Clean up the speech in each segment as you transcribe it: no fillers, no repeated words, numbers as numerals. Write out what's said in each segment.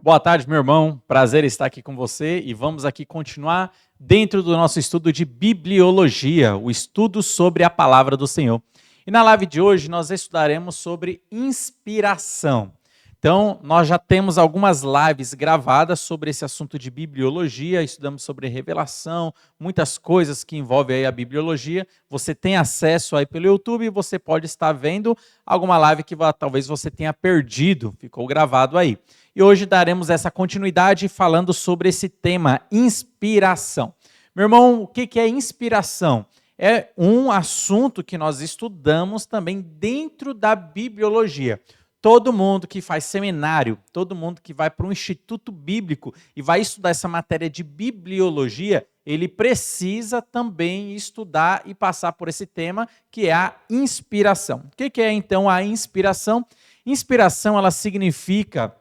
Boa tarde, meu irmão. Prazer estar aqui com você e vamos aqui continuar dentro do nosso estudo de bibliologia, o estudo sobre a palavra do Senhor. E na live de hoje nós estudaremos sobre inspiração. Então, nós já temos algumas lives gravadas sobre esse assunto de bibliologia, estudamos sobre revelação, muitas coisas que envolvem aí a bibliologia. Você tem acesso aí pelo YouTube e você pode estar vendo alguma live que talvez você tenha perdido, ficou gravado aí. E hoje daremos essa continuidade falando sobre esse tema, inspiração. Meu irmão, o que é inspiração? É um assunto que nós estudamos também dentro da bibliologia. Todo mundo que faz seminário, todo mundo que vai para um instituto bíblico e vai estudar essa matéria de bibliologia, ele precisa também estudar e passar por esse tema, que é a inspiração. O que é então a inspiração? Inspiração, ela significa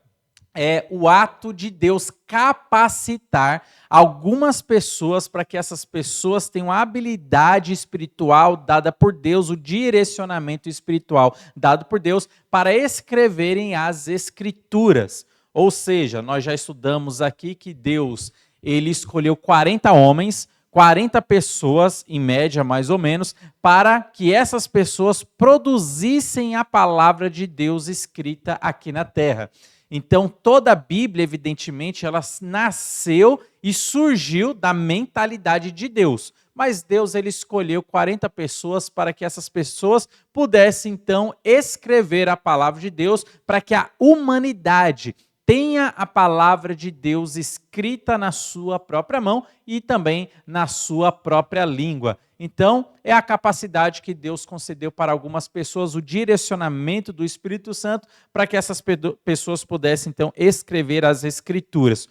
o ato de Deus capacitar algumas pessoas para que essas pessoas tenham a habilidade espiritual dada por Deus, o direcionamento espiritual dado por Deus para escreverem as escrituras. Ou seja, nós já estudamos aqui que Deus, ele escolheu 40 homens, 40 pessoas, em média mais ou menos, para que essas pessoas produzissem a palavra de Deus escrita aqui na terra. Então, toda a Bíblia, evidentemente, ela nasceu e surgiu da mentalidade de Deus. Mas Deus, ele escolheu 40 pessoas para que essas pessoas pudessem, então, escrever a palavra de Deus para que a humanidade tenha a palavra de Deus escrita na sua própria mão e também na sua própria língua. Então, é a capacidade que Deus concedeu para algumas pessoas, o direcionamento do Espírito Santo, para que essas pessoas pudessem, então, escrever as Escrituras.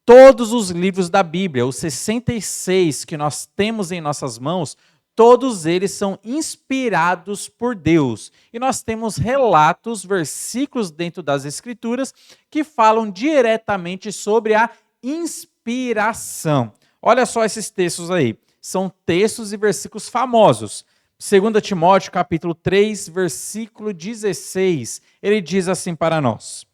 Todos os livros da Bíblia, os 66 que nós temos em nossas mãos, todos eles são inspirados por Deus. E nós temos relatos, versículos dentro das Escrituras que falam diretamente sobre a inspiração. Olha só esses textos aí. São textos e versículos famosos. 2 Timóteo, capítulo 3, versículo 16. Ele diz assim para nós: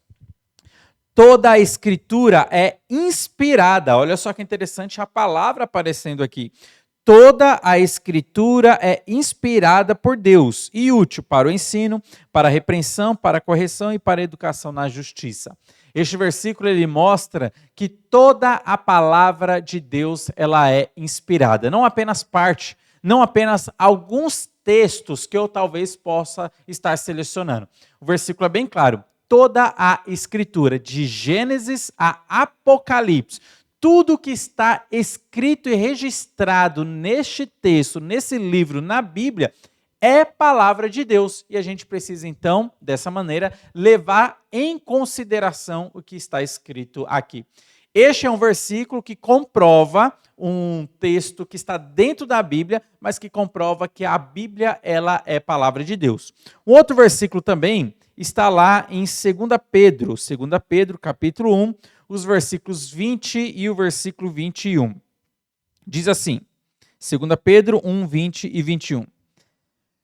toda a Escritura é inspirada. Olha só que interessante a palavra aparecendo aqui. Toda a Escritura é inspirada por Deus e útil para o ensino, para a repreensão, para a correção e para a educação na justiça. Este versículo ele mostra que toda a palavra de Deus ela é inspirada, não apenas parte, não apenas alguns textos que eu talvez possa estar selecionando. O versículo é bem claro. Toda a Escritura, de Gênesis a Apocalipse, tudo que está escrito e registrado neste texto, nesse livro, na Bíblia, é palavra de Deus. E a gente precisa, então, dessa maneira, levar em consideração o que está escrito aqui. Este é um versículo que comprova um texto que está dentro da Bíblia, mas que comprova que a Bíblia ela é palavra de Deus. Um outro versículo também está lá em 2 Pedro, capítulo 1, os versículos 20 e o versículo 21. Diz assim, 2 Pedro 1, 20 e 21.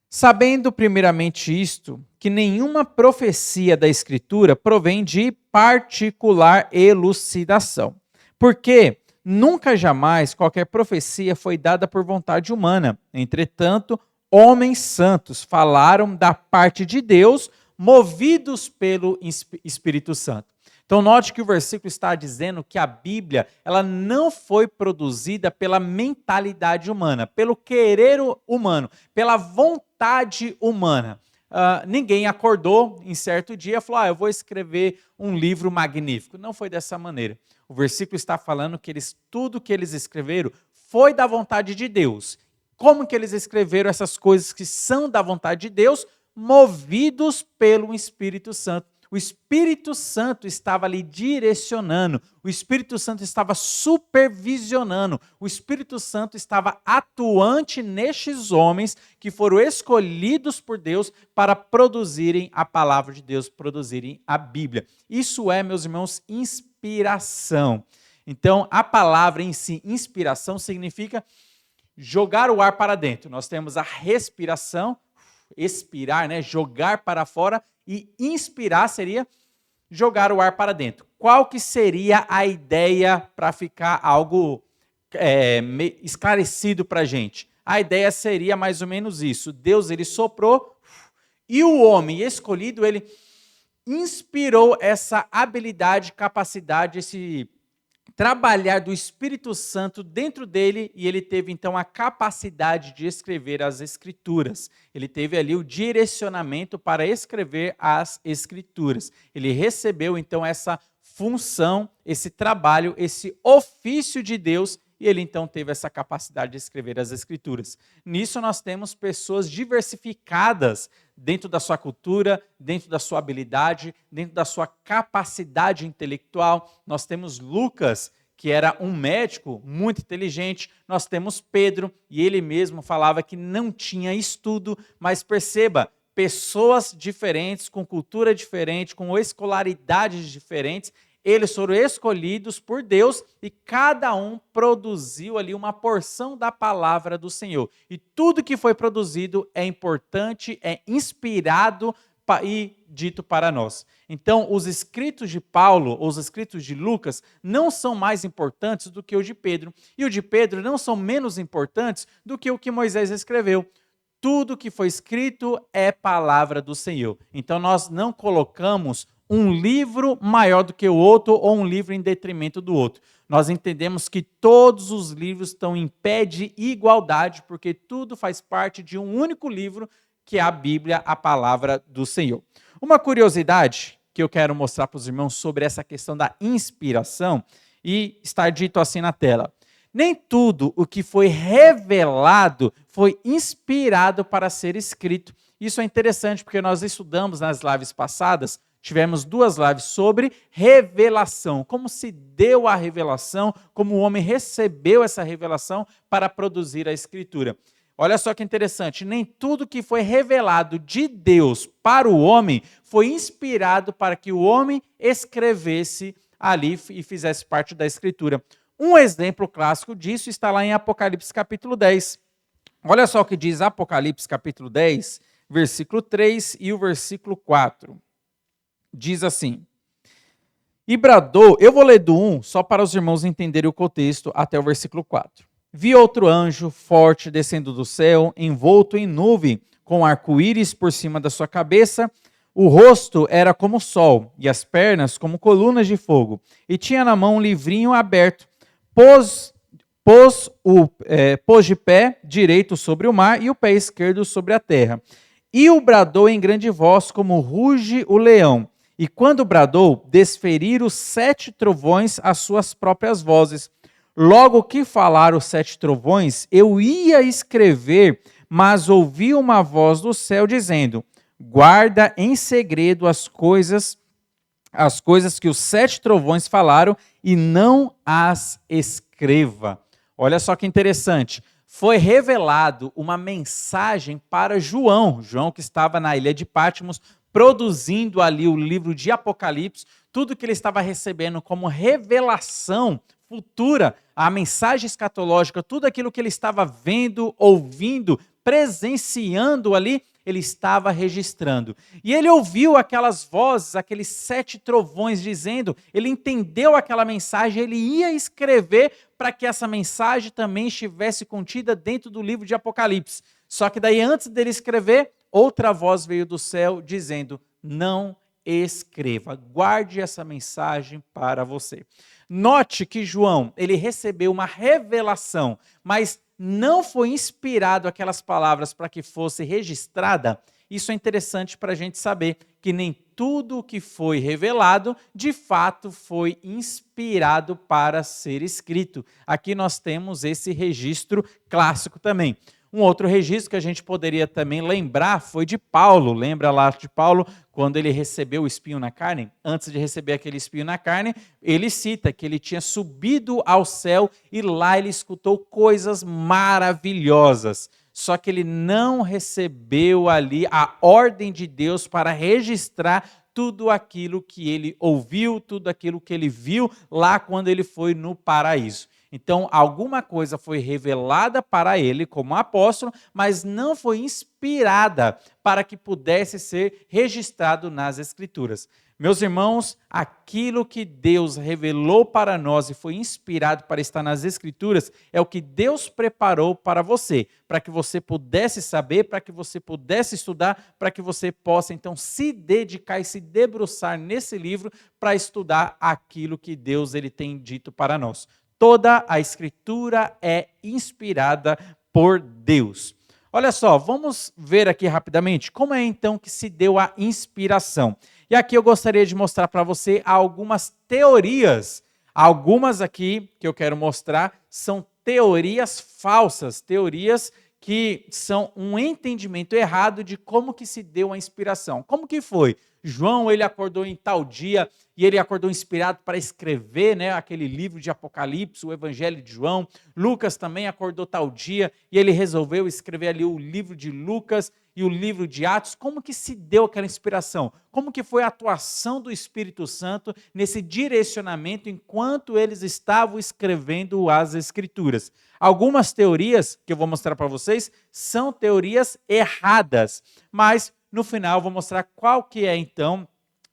Sabendo primeiramente isto, que nenhuma profecia da Escritura provém de particular elucidação. Porque nunca jamais qualquer profecia foi dada por vontade humana. Entretanto, homens santos falaram da parte de Deus, movidos pelo Espírito Santo. Então note que o versículo está dizendo que a Bíblia ela não foi produzida pela mentalidade humana, pelo querer humano, pela vontade humana. Ninguém acordou em certo dia e falou, eu vou escrever um livro magnífico. Não foi dessa maneira. O versículo está falando que tudo que eles escreveram foi da vontade de Deus. Como que eles escreveram essas coisas que são da vontade de Deus? Movidos pelo Espírito Santo. O Espírito Santo estava ali direcionando, o Espírito Santo estava supervisionando, o Espírito Santo estava atuante nestes homens que foram escolhidos por Deus para produzirem a palavra de Deus, produzirem a Bíblia. Isso é, meus irmãos, inspiração. Então, a palavra em si, inspiração, significa jogar o ar para dentro. Nós temos a respiração, expirar, jogar para fora, e inspirar seria jogar o ar para dentro. Qual que seria a ideia para ficar algo esclarecido para a gente? A ideia seria mais ou menos isso. Deus, ele soprou e o homem escolhido, ele inspirou essa habilidade, capacidade, esse trabalhar do Espírito Santo dentro dele, e ele teve então a capacidade de escrever as Escrituras. Ele teve ali o direcionamento para escrever as Escrituras. Ele recebeu então essa função, esse trabalho, esse ofício de Deus, e ele então teve essa capacidade de escrever as Escrituras. Nisso nós temos pessoas diversificadas dentro da sua cultura, dentro da sua habilidade, dentro da sua capacidade intelectual. Nós temos Lucas, que era um médico muito inteligente. Nós temos Pedro, e ele mesmo falava que não tinha estudo, mas perceba, pessoas diferentes, com cultura diferente, com escolaridades diferentes, eles foram escolhidos por Deus e cada um produziu ali uma porção da palavra do Senhor. E tudo que foi produzido é importante, é inspirado e dito para nós. Então, os escritos de Paulo, os escritos de Lucas, não são mais importantes do que o de Pedro. E o de Pedro não são menos importantes do que o que Moisés escreveu. Tudo que foi escrito é palavra do Senhor. Então, nós não colocamos um livro maior do que o outro ou um livro em detrimento do outro. Nós entendemos que todos os livros estão em pé de igualdade, porque tudo faz parte de um único livro, que é a Bíblia, a palavra do Senhor. Uma curiosidade que eu quero mostrar para os irmãos sobre essa questão da inspiração, e está dito assim na tela: nem tudo o que foi revelado foi inspirado para ser escrito. Isso é interessante porque nós estudamos nas lives passadas, tivemos 2 lives sobre revelação, como se deu a revelação, como o homem recebeu essa revelação para produzir a Escritura. Olha só que interessante, nem tudo que foi revelado de Deus para o homem foi inspirado para que o homem escrevesse ali e fizesse parte da Escritura. Um exemplo clássico disso está lá em Apocalipse capítulo 10. Olha só o que diz Apocalipse capítulo 10, versículo 3 e o versículo 4. Diz assim: e bradou, eu vou ler do 1, só para os irmãos entenderem o contexto, até o versículo 4. Vi outro anjo forte descendo do céu, envolto em nuvem, com arco-íris por cima da sua cabeça. O rosto era como o sol, e as pernas como colunas de fogo. E tinha na mão um livrinho aberto. Pôs de pé direito sobre o mar e o pé esquerdo sobre a terra. E o bradou em grande voz, como ruge o leão. E quando bradou, desferiram 7 trovões as suas próprias vozes. Logo que falaram os 7 trovões, eu ia escrever, mas ouvi uma voz do céu dizendo: guarda em segredo as coisas que os 7 trovões falaram, e não as escreva. Olha só que interessante. Foi revelado uma mensagem para João que estava na ilha de Patmos, produzindo ali o livro de Apocalipse, tudo que ele estava recebendo como revelação futura, a mensagem escatológica, tudo aquilo que ele estava vendo, ouvindo, presenciando ali, ele estava registrando. E ele ouviu aquelas vozes, aqueles 7 trovões dizendo, ele entendeu aquela mensagem, ele ia escrever para que essa mensagem também estivesse contida dentro do livro de Apocalipse. Só que daí, antes dele escrever, outra voz veio do céu dizendo: não escreva, guarde essa mensagem para você. Note que João, ele recebeu uma revelação, mas não foi inspirado aquelas palavras para que fosse registrada. Isso é interessante para a gente saber que nem tudo o que foi revelado, de fato, foi inspirado para ser escrito. Aqui nós temos esse registro clássico também. Um outro registro que a gente poderia também lembrar foi de Paulo. Lembra lá de Paulo, quando ele recebeu o espinho na carne? Antes de receber aquele espinho na carne, ele cita que ele tinha subido ao céu e lá ele escutou coisas maravilhosas. Só que ele não recebeu ali a ordem de Deus para registrar tudo aquilo que ele ouviu, tudo aquilo que ele viu lá quando ele foi no paraíso. Então, alguma coisa foi revelada para ele como apóstolo, mas não foi inspirada para que pudesse ser registrado nas Escrituras. Meus irmãos, aquilo que Deus revelou para nós e foi inspirado para estar nas Escrituras é o que Deus preparou para que você pudesse saber, para que você pudesse estudar, para que você possa então se dedicar e se debruçar nesse livro para estudar aquilo que Deus ele tem dito para nós. Toda a Escritura é inspirada por Deus. Olha só, vamos ver aqui rapidamente como é então que se deu a inspiração. E aqui eu gostaria de mostrar para você algumas teorias. Algumas aqui que eu quero mostrar são teorias falsas, teorias que são um entendimento errado de como que se deu a inspiração. Como que foi? João, ele acordou em tal dia e ele acordou inspirado para escrever, né, aquele livro de Apocalipse, o Evangelho de João. Lucas também acordou tal dia e ele resolveu escrever ali o livro de Lucas e o livro de Atos. Como que se deu aquela inspiração? Como que foi a atuação do Espírito Santo nesse direcionamento enquanto eles estavam escrevendo as Escrituras? Algumas teorias que eu vou mostrar para vocês são teorias erradas, mas no final eu vou mostrar qual que é então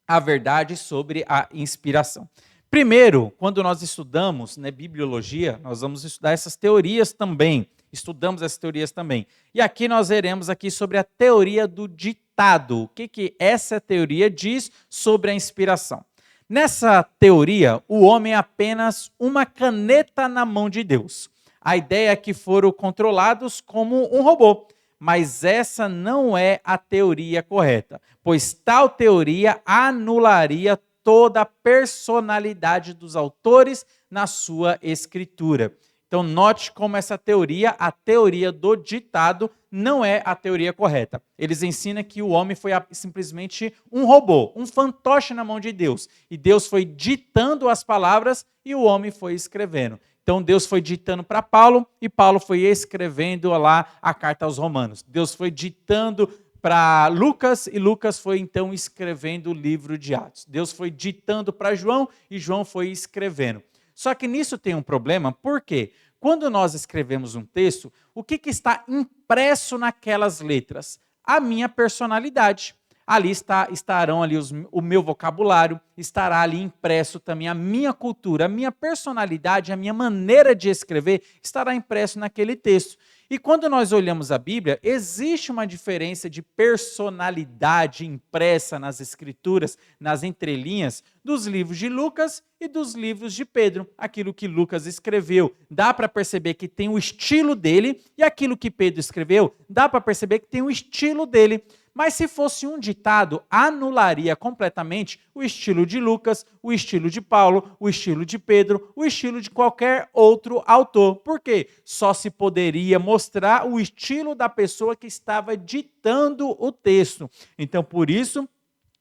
a verdade sobre a inspiração. Primeiro, quando nós estudamos, né, bibliologia, nós vamos estudar essas teorias também. Estudamos essas teorias também. E aqui nós veremos aqui sobre a teoria do ditado. O que essa teoria diz sobre a inspiração? Nessa teoria, o homem é apenas uma caneta na mão de Deus. A ideia é que foram controlados como um robô. Mas essa não é a teoria correta, pois tal teoria anularia toda a personalidade dos autores na sua escritura. Então note como essa teoria, a teoria do ditado, não é a teoria correta. Eles ensinam que o homem foi simplesmente um robô, um fantoche na mão de Deus. E Deus foi ditando as palavras e o homem foi escrevendo. Então Deus foi ditando para Paulo e Paulo foi escrevendo lá a carta aos Romanos. Deus foi ditando para Lucas e Lucas foi então escrevendo o livro de Atos. Deus foi ditando para João e João foi escrevendo. Só que nisso tem um problema, por quê? Quando nós escrevemos um texto, o que está impresso naquelas letras? A minha personalidade. Ali estarão ali o meu vocabulário, estará ali impresso também a minha cultura, a minha personalidade, a minha maneira de escrever estará impresso naquele texto. E quando nós olhamos a Bíblia, existe uma diferença de personalidade impressa nas escrituras, nas entrelinhas, dos livros de Lucas e dos livros de Pedro. Aquilo que Lucas escreveu, dá para perceber que tem o estilo dele, e aquilo que Pedro escreveu, dá para perceber que tem o estilo dele. Mas se fosse um ditado, anularia completamente o estilo de Lucas, o estilo de Paulo, o estilo de Pedro, o estilo de qualquer outro autor. Por quê? Só se poderia mostrar o estilo da pessoa que estava ditando o texto. Então, por isso,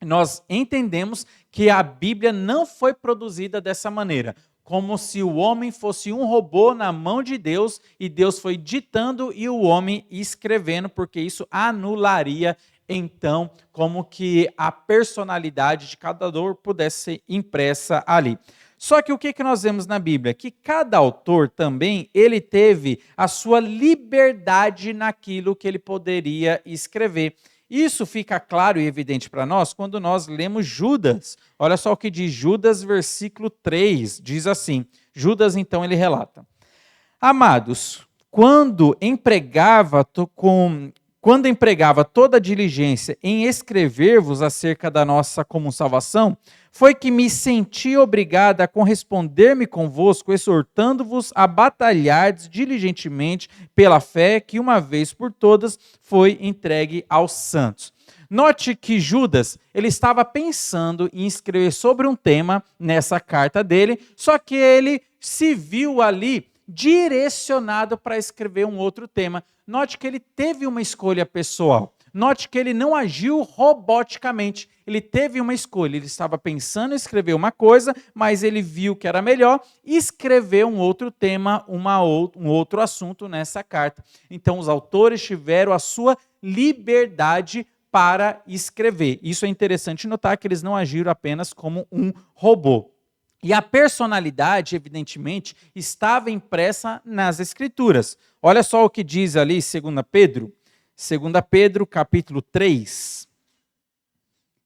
nós entendemos que a Bíblia não foi produzida dessa maneira, como se o homem fosse um robô na mão de Deus e Deus foi ditando e o homem escrevendo, porque isso anularia então como que a personalidade de cada autor pudesse ser impressa ali. Só que o que nós vemos na Bíblia? Que cada autor também, ele teve a sua liberdade naquilo que ele poderia escrever. Isso fica claro e evidente para nós quando nós lemos Judas. Olha só o que diz Judas, versículo 3, diz assim, Judas então ele relata: Amados, quando empregava toda a diligência em escrever-vos acerca da nossa comum salvação, foi que me senti obrigada a corresponder-me convosco, exortando-vos a batalhardes diligentemente pela fé que uma vez por todas foi entregue aos santos. Note que Judas, ele estava pensando em escrever sobre um tema nessa carta dele, só que ele se viu ali direcionado para escrever um outro tema. Note que ele teve uma escolha pessoal. Note que ele não agiu roboticamente. Ele teve uma escolha. Ele estava pensando em escrever uma coisa, mas ele viu que era melhor escrever um outro tema, um outro assunto nessa carta. Então, os autores tiveram a sua liberdade para escrever. Isso é interessante notar que eles não agiram apenas como um robô. E a personalidade, evidentemente, estava impressa nas Escrituras. Olha só o que diz ali 2 Pedro. 2 Pedro, capítulo 3.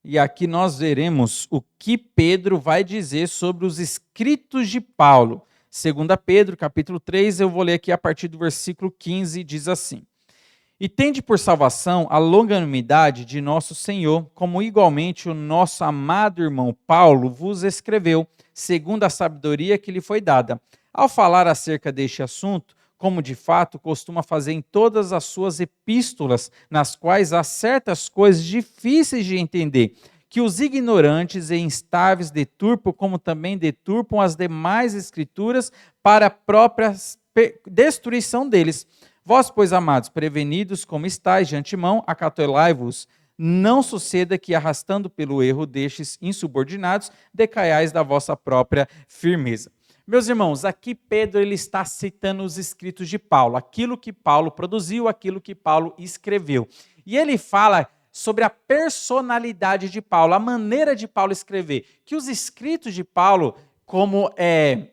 e aqui nós veremos o que Pedro vai dizer sobre os escritos de Paulo. 2 Pedro, capítulo 3, eu vou ler aqui a partir do versículo 15, diz assim: E tende por salvação a longanimidade de nosso Senhor, como igualmente o nosso amado irmão Paulo vos escreveu, segundo a sabedoria que lhe foi dada. Ao falar acerca deste assunto, como de fato costuma fazer em todas as suas epístolas, nas quais há certas coisas difíceis de entender, que os ignorantes e instáveis deturpam, como também deturpam as demais escrituras para a própria destruição deles. Vós, pois, amados, prevenidos como estáis de antemão, acautelai-vos, não suceda que, arrastando pelo erro destes insubordinados, decaiais da vossa própria firmeza. Meus irmãos, aqui Pedro ele está citando os escritos de Paulo, aquilo que Paulo produziu, aquilo que Paulo escreveu. E ele fala sobre a personalidade de Paulo, a maneira de Paulo escrever, que os escritos de Paulo, como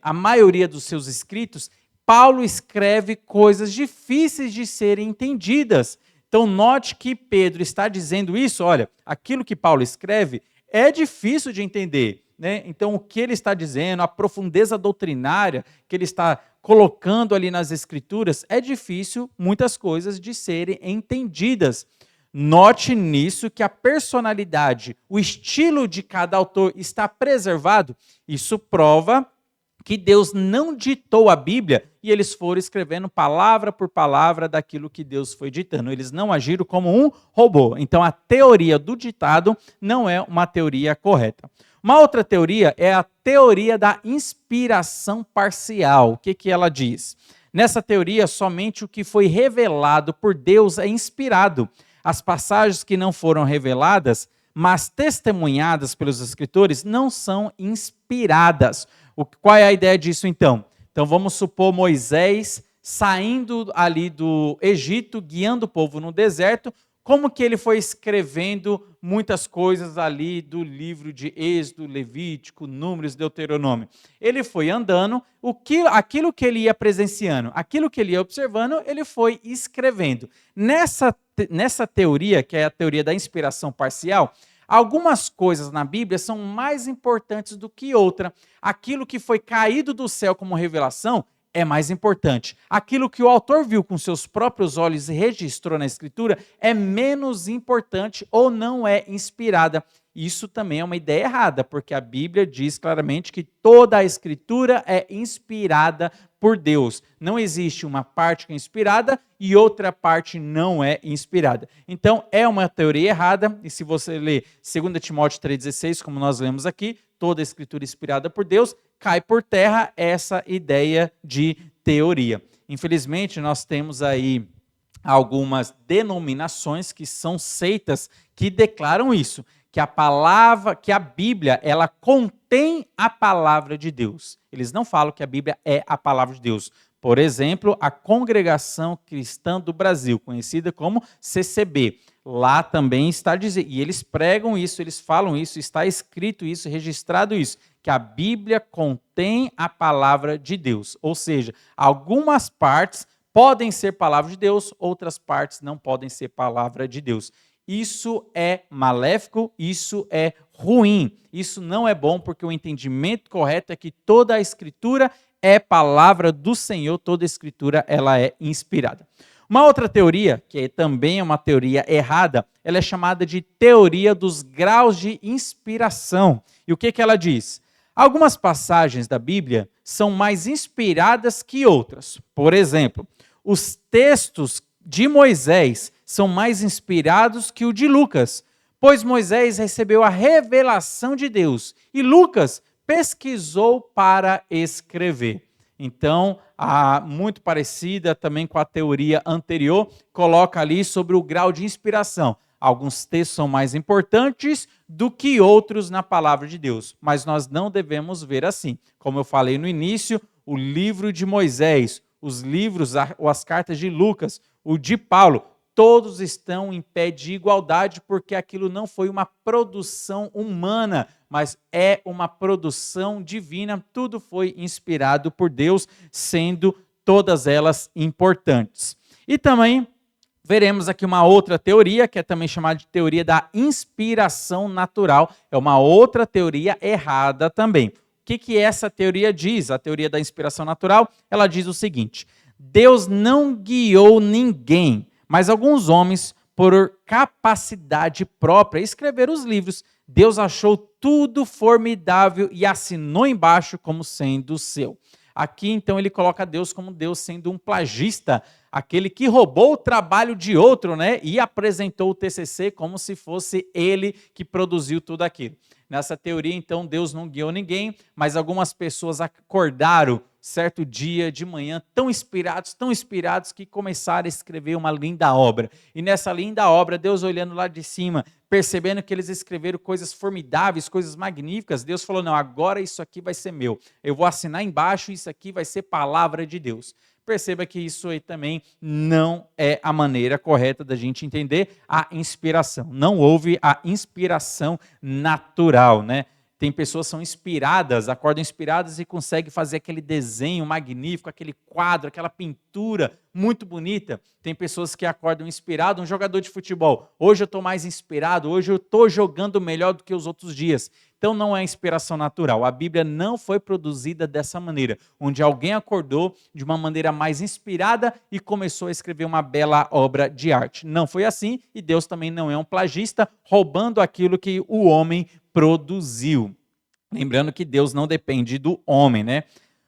a maioria dos seus escritos, Paulo escreve coisas difíceis de serem entendidas. Então, note que Pedro está dizendo isso, olha, aquilo que Paulo escreve é difícil de entender, né? Então, o que ele está dizendo, a profundeza doutrinária que ele está colocando ali nas Escrituras, é difícil, muitas coisas, de serem entendidas. Note nisso que a personalidade, o estilo de cada autor está preservado. Isso prova que Deus não ditou a Bíblia e eles foram escrevendo palavra por palavra daquilo que Deus foi ditando. Eles não agiram como um robô. Então, a teoria do ditado não é uma teoria correta. Uma outra teoria é a teoria da inspiração parcial. O que ela diz? Nessa teoria, somente o que foi revelado por Deus é inspirado. As passagens que não foram reveladas, mas testemunhadas pelos escritores, não são inspiradas. Qual é a ideia disso, então? Então, vamos supor Moisés saindo ali do Egito, guiando o povo no deserto, como que ele foi escrevendo muitas coisas ali do livro de Êxodo, Levítico, Números, Deuteronômio. Ele foi andando, aquilo que ele ia presenciando, aquilo que ele ia observando, ele foi escrevendo. Nessa teoria, que é a teoria da inspiração parcial, algumas coisas na Bíblia são mais importantes do que outra. Aquilo que foi caído do céu como revelação é mais importante. Aquilo que o autor viu com seus próprios olhos e registrou na Escritura é menos importante ou não é inspirada. Isso também é uma ideia errada, porque a Bíblia diz claramente que toda a Escritura é inspirada por Deus. Não existe uma parte que é inspirada e outra parte não é inspirada. Então, é uma teoria errada, e se você ler 2 Timóteo 3,16, como nós lemos aqui, toda a Escritura inspirada por Deus, cai por terra essa ideia de teoria. Infelizmente, nós temos aí algumas denominações que são seitas que declaram isso, que a Bíblia, ela contém a palavra de Deus. Eles não falam que a Bíblia é a palavra de Deus. Por exemplo, a Congregação Cristã do Brasil, conhecida como CCB. Lá também está dizendo, e eles pregam isso, eles falam isso, está escrito isso, registrado isso, que a Bíblia contém a palavra de Deus. Ou seja, algumas partes podem ser palavra de Deus, outras partes não podem ser palavra de Deus. Isso é maléfico, isso é ruim, isso não é bom, porque o entendimento correto é que toda a Escritura é palavra do Senhor, toda a Escritura ela é inspirada. Uma outra teoria, que também é uma teoria errada, ela é chamada de teoria dos graus de inspiração. E o que ela diz? Algumas passagens da Bíblia são mais inspiradas que outras. Por exemplo, os textos de Moisés são mais inspirados que o de Lucas, pois Moisés recebeu a revelação de Deus e Lucas pesquisou para escrever. Então, muito parecida também com a teoria anterior, coloca ali sobre o grau de inspiração. Alguns textos são mais importantes do que outros na palavra de Deus, mas nós não devemos ver assim. Como eu falei no início, o livro de Moisés, os livros, as cartas de Lucas, o de Paulo, todos estão em pé de igualdade, porque aquilo não foi uma produção humana, mas é uma produção divina. Tudo foi inspirado por Deus, sendo todas elas importantes. E também veremos aqui uma outra teoria, que é também chamada de teoria da inspiração natural. É uma outra teoria errada também. O que essa teoria diz? A teoria da inspiração natural, ela diz o seguinte: Deus não guiou ninguém, mas alguns homens, por capacidade própria, escreveram os livros. Deus achou tudo formidável e assinou embaixo como sendo seu. Aqui, então, ele coloca Deus como Deus sendo um plagista, aquele que roubou o trabalho de outro, né? E apresentou o TCC como se fosse ele que produziu tudo aquilo. Nessa teoria, então, Deus não guiou ninguém, mas algumas pessoas acordaram certo dia de manhã, tão inspirados, que começaram a escrever uma linda obra. E nessa linda obra, Deus olhando lá de cima, percebendo que eles escreveram coisas formidáveis, coisas magníficas, Deus falou: não, agora isso aqui vai ser meu. Eu vou assinar embaixo, isso aqui vai ser palavra de Deus. Perceba que isso aí também não é a maneira correta da gente entender a inspiração. Não houve a inspiração natural, né? Tem pessoas que são inspiradas, acordam inspiradas e conseguem fazer aquele desenho magnífico, aquele quadro, aquela pintura muito bonita. Tem pessoas que acordam inspiradas, um jogador de futebol. Hoje eu estou mais inspirado, hoje eu estou jogando melhor do que os outros dias. Então não é inspiração natural. A Bíblia não foi produzida dessa maneira, onde alguém acordou de uma maneira mais inspirada e começou a escrever uma bela obra de arte. Não foi assim, e Deus também não é um plagista, roubando aquilo que o homem produziu. Lembrando que Deus não depende do homem, né?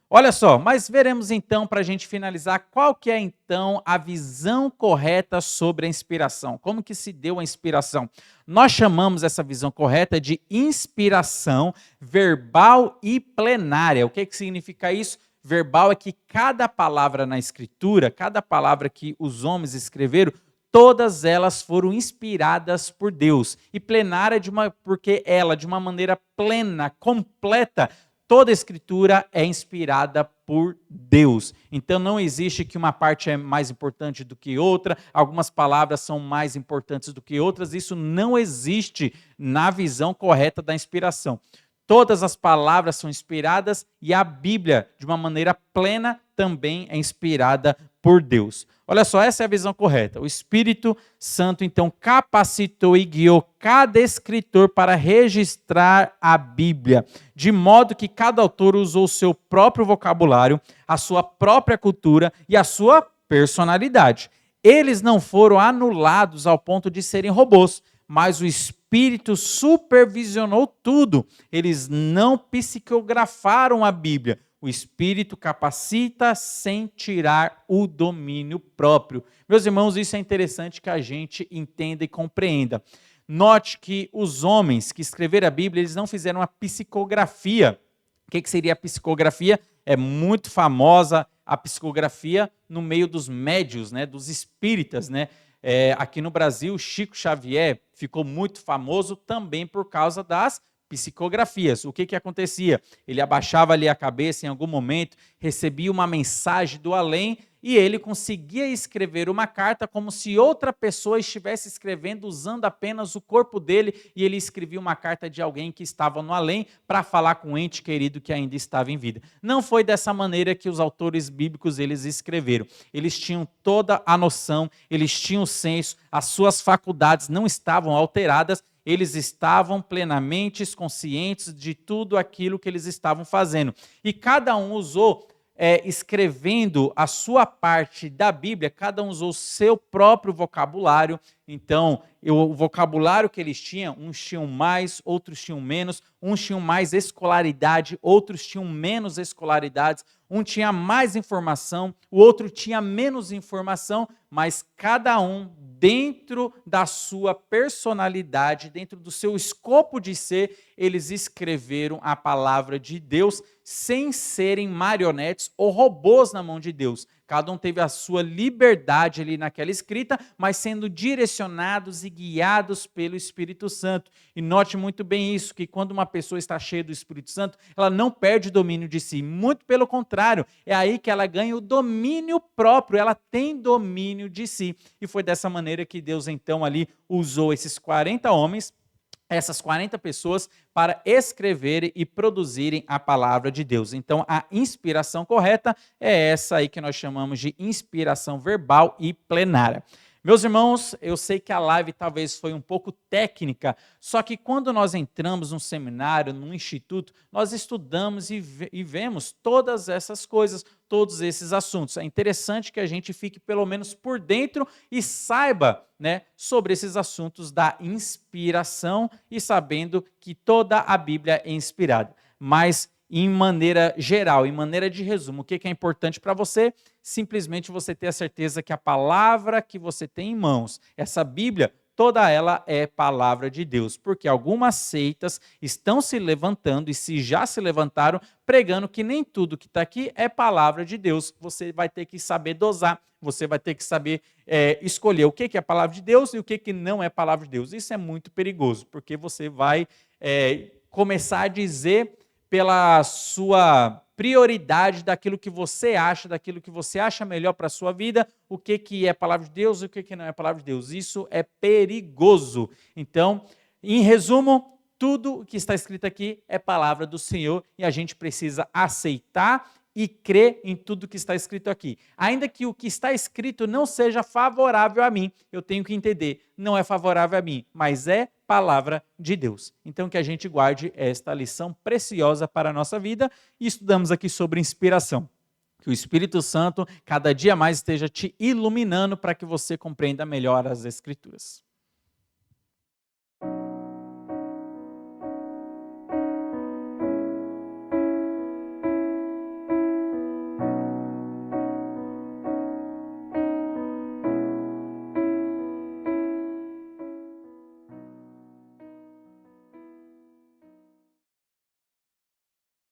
Olha só, mas veremos então, para a gente finalizar, qual que é então a visão correta sobre a inspiração. Como que se deu a inspiração? Nós chamamos essa visão correta de inspiração verbal e plenária. O que significa isso? Verbal é que cada palavra na Escritura, cada palavra que os homens escreveram, todas elas foram inspiradas por Deus. E plenária porque ela, de uma maneira plena, completa, toda a Escritura é inspirada por Deus. Então não existe que uma parte é mais importante do que outra, algumas palavras são mais importantes do que outras. Isso não existe na visão correta da inspiração. Todas as palavras são inspiradas e a Bíblia, de uma maneira plena, também é inspirada por Deus. Olha só, essa é a visão correta. O Espírito Santo, então, capacitou e guiou cada escritor para registrar a Bíblia, de modo que cada autor usou o seu próprio vocabulário, a sua própria cultura e a sua personalidade. Eles não foram anulados ao ponto de serem robôs, mas o Espírito supervisionou tudo. Eles não psicografaram a Bíblia. O Espírito capacita sem tirar o domínio próprio. Meus irmãos, isso é interessante que a gente entenda e compreenda. Note que os homens que escreveram a Bíblia, eles não fizeram uma psicografia. O que seria a psicografia? É muito famosa a psicografia no meio dos médios, né, dos espíritas, né? Aqui no Brasil, Chico Xavier ficou muito famoso também por causa das psicografias. O que acontecia? Ele abaixava ali a cabeça em algum momento, recebia uma mensagem do além e ele conseguia escrever uma carta como se outra pessoa estivesse escrevendo usando apenas o corpo dele, e ele escrevia uma carta de alguém que estava no além para falar com um ente querido que ainda estava em vida. Não foi dessa maneira que os autores bíblicos eles escreveram. Eles tinham toda a noção, eles tinham o senso, as suas faculdades não estavam alteradas, eles estavam plenamente conscientes de tudo aquilo que eles estavam fazendo. E cada um usou, escrevendo a sua parte da Bíblia, cada um usou o seu próprio vocabulário. Então, o vocabulário que eles tinham, uns tinham mais, outros tinham menos, uns tinham mais escolaridade, outros tinham menos escolaridades, um tinha mais informação, o outro tinha menos informação, mas cada um, dentro da sua personalidade, dentro do seu escopo de ser, eles escreveram a palavra de Deus sem serem marionetes ou robôs na mão de Deus. Cada um teve a sua liberdade ali naquela escrita, mas sendo direcionados e guiados pelo Espírito Santo. E note muito bem isso, que quando uma pessoa está cheia do Espírito Santo, ela não perde o domínio de si. Muito pelo contrário, é aí que ela ganha o domínio próprio, ela tem domínio de si. E foi dessa maneira que Deus então ali usou esses 40 homens, essas 40 pessoas, para escreverem e produzirem a palavra de Deus. Então, a inspiração correta é essa aí que nós chamamos de inspiração verbal e plenária. Meus irmãos, eu sei que a live talvez foi um pouco técnica, só que quando nós entramos num seminário, num instituto, nós estudamos e vemos todas essas coisas, todos esses assuntos. É interessante que a gente fique pelo menos por dentro e saiba, né, sobre esses assuntos da inspiração e sabendo que toda a Bíblia é inspirada. Mas em maneira geral, em maneira de resumo, o que é importante para você? Simplesmente você ter a certeza que a palavra que você tem em mãos, essa Bíblia, toda ela é palavra de Deus, porque algumas seitas estão se levantando e se já se levantaram pregando que nem tudo que está aqui é palavra de Deus. Você vai ter que saber dosar, você vai ter que saber escolher o que é palavra de Deus e o que não é palavra de Deus. Isso é muito perigoso, porque você vai começar a dizer pela sua prioridade daquilo que você acha melhor para a sua vida, o que é palavra de Deus e o que não é palavra de Deus. Isso é perigoso. Então, em resumo, tudo o que está escrito aqui é palavra do Senhor e a gente precisa aceitar e crer em tudo que está escrito aqui. Ainda que o que está escrito não seja favorável a mim, eu tenho que entender, não é favorável a mim, mas é palavra de Deus. Então que a gente guarde esta lição preciosa para a nossa vida e estudamos aqui sobre inspiração. Que o Espírito Santo cada dia mais esteja te iluminando para que você compreenda melhor as Escrituras.